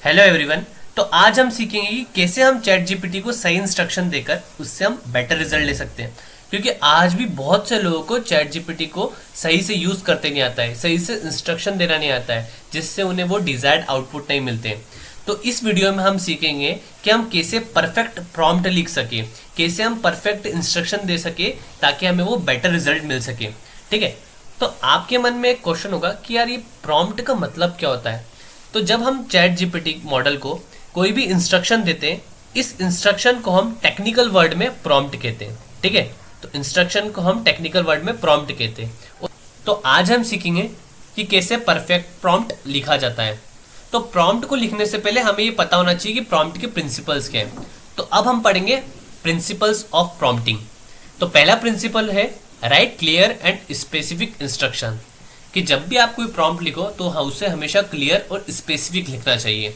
Hello everyone. तो आज हम सीखेंगे कि कैसे हम चैट जीपीटी को सही इंस्ट्रक्शन देकर उससे हम बेटर रिजल्ट ले सकते हैं। क्योंकि आज भी बहुत से लोगों को चैट जीपीटी को सही से यूज़ करते नहीं आता है, सही से इंस्ट्रक्शन देना नहीं आता है, जिससे उन्हें वो डिजायर्ड आउटपुट नहीं मिलते हैं। तो इस वीडियो में हम सीखेंगे कि हम कैसे परफेक्ट प्रॉम्प्ट लिख सके, कैसे हम परफेक्ट इंस्ट्रक्शन दे सके ताकि हमें वो बेटर रिजल्ट मिल सके। ठीक है, तो आपके मन में एक क्वेश्चन होगा कि यार ये प्रॉम्प्ट का मतलब क्या होता है। तो जब हम चैट जीपीटी मॉडल को कोई भी इंस्ट्रक्शन देते हैं, इस इंस्ट्रक्शन को हम टेक्निकल वर्ड में प्रॉम्प्ट कहते हैं। ठीक है, तो इंस्ट्रक्शन को हम टेक्निकल वर्ड में प्रॉम्प्ट कहते हैं। तो आज हम सीखेंगे कि कैसे परफेक्ट प्रॉम्प्ट लिखा जाता है। तो प्रॉम्प्ट को लिखने से पहले हमें ये पता होना चाहिए कि प्रॉम्प्ट के प्रिंसिपल्स क्या हैं। तो अब हम पढ़ेंगे प्रिंसिपल्स ऑफ प्रॉम्प्टिंग। तो पहला प्रिंसिपल है right clear and specific instruction, कि जब भी आप कोई प्रॉम्प्ट लिखो तो उसे हमेशा क्लियर और स्पेसिफिक लिखना चाहिए।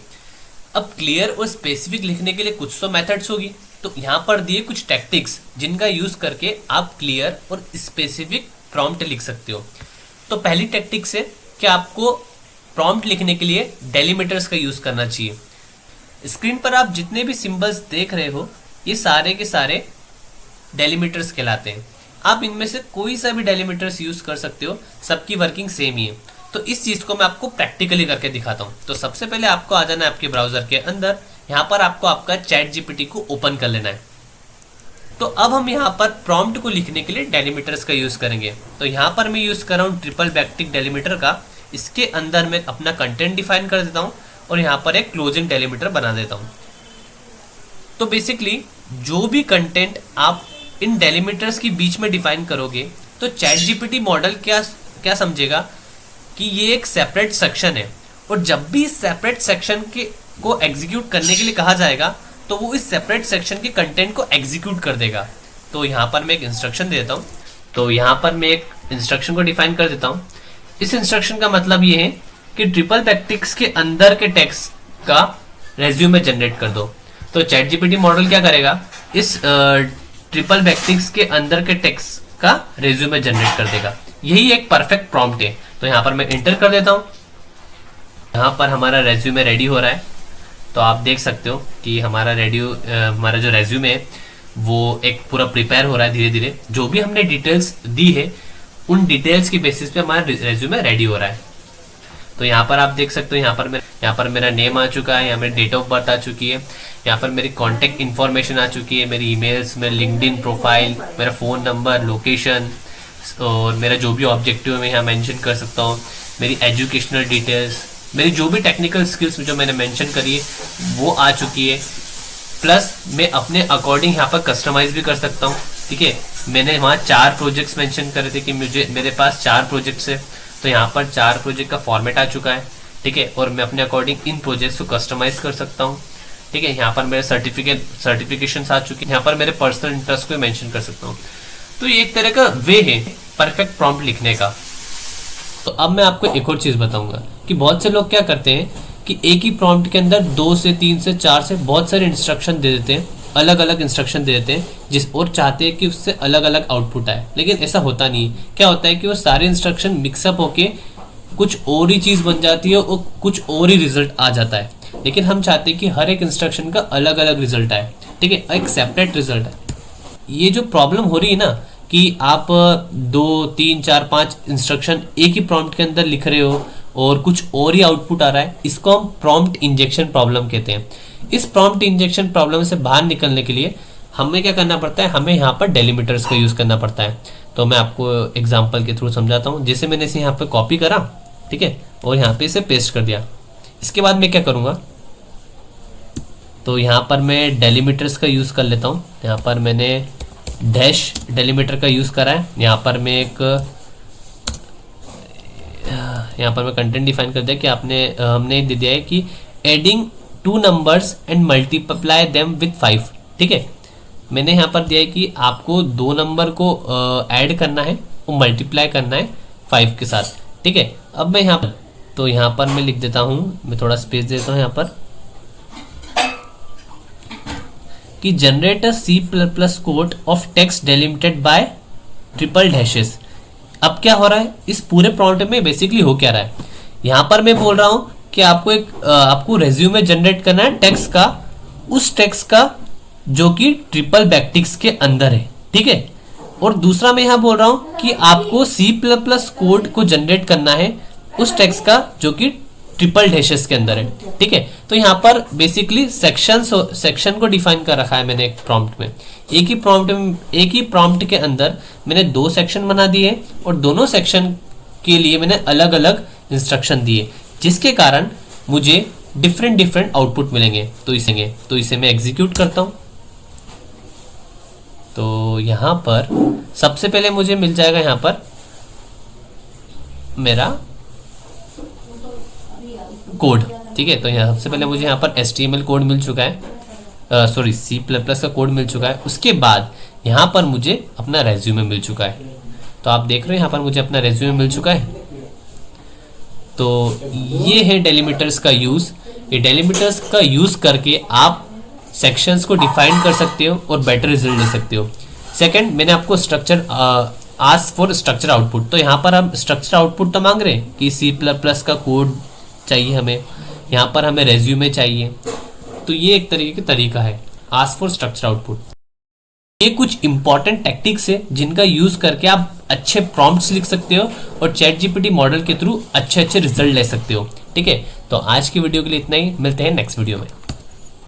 अब क्लियर और स्पेसिफिक लिखने के लिए कुछ तो मेथड्स होगी, तो यहाँ पर दिए कुछ टैक्टिक्स जिनका यूज़ करके आप क्लियर और स्पेसिफिक प्रॉम्प्ट लिख सकते हो। तो पहली टैक्टिक्स है कि आपको प्रॉम्प्ट लिखने के लिए डेलीमीटर्स का यूज़ करना चाहिए। स्क्रीन पर आप जितने भी सिंबल्स देख रहे हो ये सारे के सारे डेलीमीटर्स कहलाते हैं। आप इनमें से कोई सा भी डेलीमीटर्स यूज़ कर सकते हो, सबकी वर्किंग सेम ही है। तो इस चीज़ को मैं आपको प्रैक्टिकली करके दिखाता हूँ। तो सबसे पहले आपको आ जाना है आपके ब्राउज़र के अंदर। यहाँ पर आपको आपका चैट जीपीटी को ओपन कर लेना है। तो अब हम यहाँ पर प्रॉम्प्ट को लिखने के लिए डेलीमीटर्स का यूज़ करेंगे। तो यहाँ पर मैं यूज़ कर रहा हूँ ट्रिपल बैक्टिक डेलीमीटर का। इसके अंदर मैं अपना कंटेंट डिफाइन कर देता हूँ और यहाँ पर एक क्लोजिंग डेलीमीटर बना देता हूँ। तो बेसिकली जो भी कंटेंट आप इन डेलीमीटर्स के बीच में डिफाइन करोगे तो चैट जीपीटी मॉडल क्या समझेगा कि ये एक सेपरेट सेक्शन है, और जब भी इस सेपरेट सेक्शन को एग्जीक्यूट करने के लिए कहा जाएगा तो वो इस सेपरेट सेक्शन के कंटेंट को एग्जीक्यूट कर देगा। तो यहाँ पर मैं एक इंस्ट्रक्शन देता हूँ। तो यहाँ पर मैं एक इंस्ट्रक्शन को डिफाइन कर देता हूँ। इस इंस्ट्रक्शन का मतलब ये है कि ट्रिपल बैक्टिक्स के अंदर के टेक्स्ट का रेज्यूमे जनरेट कर दो। तो चैट जीपीटी मॉडल क्या करेगा, इस ट्रिपल बैक्टिक्स के अंदर के टेक्स्ट का रेज्यूमे जनरेट कर देगा। यही एक परफेक्ट प्रॉम्प्ट है। तो यहाँ पर मैं एंटर कर देता हूँ। यहाँ पर हमारा रेज्यूमे रेडी हो रहा है। तो आप देख सकते हो कि हमारा जो रेज्यूमे है वो एक पूरा प्रिपेयर हो रहा है धीरे धीरे। जो भी हमने डिटेल्स दी है उन डिटेल्स की बेसिस पे हमारा रेज्यूमे रेडी हो रहा है। तो यहाँ पर आप देख सकते हो, यहाँ पर मेरा नेम आ चुका है, यहाँ मेरी डेट ऑफ बर्थ आ चुकी है, यहाँ पर मेरी कॉन्टैक्ट इन्फॉर्मेशन आ चुकी है, मेरी ईमेल्स, मेरा लिंक्डइन प्रोफाइल, मेरा फ़ोन नंबर, लोकेशन और मेरा जो भी ऑब्जेक्टिव है मैं यहाँ मेंशन कर सकता हूँ, मेरी एजुकेशनल डिटेल्स, मेरी जो भी टेक्निकल स्किल्स जो मैंने मेंशन करी है वो आ चुकी है। प्लस मैं अपने अकॉर्डिंग यहाँ पर कस्टमाइज भी कर सकता हूँ। ठीक है, मैंने वहाँ 4 प्रोजेक्ट्स मेंशन करे थे कि मेरे पास 4 प्रोजेक्ट्स है। तो यहाँ पर 4 प्रोजेक्ट का फॉर्मेट आ चुका है। ठीक है, और मैं अपने अकॉर्डिंग इन प्रोजेक्ट्स को कस्टमाइज कर सकता हूँ। ठीक है, यहाँ पर मेरे सर्टिफिकेशंस आ चुके हैं। यहाँ पर मेरे पर्सनल इंटरेस्ट को मेंशन कर सकता हूँ। तो ये एक तरह का वे है परफेक्ट प्रॉम्प्ट लिखने का। तो अब मैं आपको एक और चीज़ बताऊंगा कि बहुत से लोग क्या करते हैं कि एक ही प्रॉम्प्ट के अंदर 2 से 3 से 4 से बहुत सारे इंस्ट्रक्शन दे देते हैं, अलग अलग इंस्ट्रक्शन दे देते हैं और चाहते हैं कि उससे अलग अलग आउटपुट आए। लेकिन ऐसा होता नहीं। क्या होता है कि वो सारे इंस्ट्रक्शन मिक्सअप होके कुछ और ही चीज़ बन जाती है और कुछ और ही रिजल्ट आ जाता है। लेकिन हम चाहते हैं कि हर एक इंस्ट्रक्शन का अलग अलग रिजल्ट आए। ठीक है, एक सेपरेट रिजल्ट है। ये जो प्रॉब्लम हो रही है ना कि आप 2, 3, 4, 5 इंस्ट्रक्शन एक ही प्रॉम्प्ट के अंदर लिख रहे हो और कुछ और ही आउटपुट आ रहा है, इसको हम प्रॉम्प्ट इंजेक्शन प्रॉब्लम कहते हैं। इस प्रॉम्प्ट इंजेक्शन प्रॉब्लम से बाहर निकलने के लिए हमें क्या करना पड़ता है, हमें यहाँ पर डेलीमीटर्स का यूज़ करना पड़ता है। तो मैं आपको एग्जांपल के थ्रू समझाता हूँ। जैसे मैंने इसे यहाँ पर कॉपी करा, ठीक है, और यहाँ पे इसे पेस्ट कर दिया। इसके बाद मैं क्या करूँगा, तो यहाँ पर मैं डेलीमीटर्स का यूज़ कर लेता हूँ। यहाँ पर मैंने डैश डेलीमीटर का यूज़ करा है। यहाँ पर मैं कंटेंट डिफाइन कर दिया कि हमने दे दिया है कि adding 2 numbers and multiply them with 5। ठीक है, मैंने यहाँ पर दिया है कि आपको 2 नंबर को ऐड करना है और मल्टीप्लाई करना है 5 के साथ। ठीक है, अब मैं यहाँ पर मैं लिख देता हूँ, मैं थोड़ा स्पेस देता हूँ यहाँ पर कि generate a C++ code of text delimited bye triple dashes. अब क्या हो रहा है, इस पूरे प्रॉम्प्ट में बेसिकली हो क्या रहा है, यहाँ पर मैं बोल रहा हूँ कि आपको रेज्यूमे जनरेट करना है टेक्स्ट का, उस टेक्स्ट का जो कि ट्रिपल बैकटिक्स के अंदर है, ठीक है। और दूसरा मैं यहाँ बोल रहा हूँ कि आपको C++ कोड को जनरेट करना है उस टेक्स्ट का जो कि ट्रिपल डैशेस के अंदर है, ठीक है। तो यहाँ पर बेसिकली सेक्शन को डिफाइन कर रखा है मैंने एक प्रॉम्प्ट में। एक ही प्रॉम्प्ट के अंदर मैंने 2 सेक्शन बना दिए और दोनों सेक्शन के लिए मैंने अलग अलग इंस्ट्रक्शन दिए, जिसके कारण मुझे डिफरेंट आउटपुट मिलेंगे। तो इसे मैं एग्जीक्यूट करता हूँ। तो यहाँ पर सबसे पहले मुझे मिल जाएगा यहाँ पर मेरा कोड, ठीक है। तो यहाँ सबसे पहले मुझे यहाँ पर HTML कोड मिल चुका है, सॉरी C++ का कोड मिल चुका है। उसके बाद यहाँ पर मुझे अपना रेज्यूमे मिल चुका है। तो आप देख रहे हो यहाँ पर मुझे अपना रेज्यूमे मिल चुका है। तो ये है डेलिमिटर्स का यूज़। ये डेलिमिटर्स का यूज़ करके आप सेक्शंस को डिफाइन कर सकते हो और बेटर रिजल्ट ले सकते हो। सेकंड, मैंने आपको structure ask for structure output. तो यहाँ पर हम स्ट्रक्चर आउटपुट तो मांग रहे हैं कि C++ का कोड चाहिए हमें, यहाँ पर हमें रेज्यूमे चाहिए। तो ये एक तरीका है आस्क फॉर स्ट्रक्चर आउटपुट। ये कुछ इंपॉर्टेंट टैक्टिक्स है जिनका यूज करके आप अच्छे प्रॉम्प्ट्स लिख सकते हो और ChatGPT मॉडल के थ्रू अच्छे रिजल्ट ले सकते हो, ठीक है। तो आज की वीडियो के लिए इतना ही, मिलते हैं नेक्स्ट वीडियो में।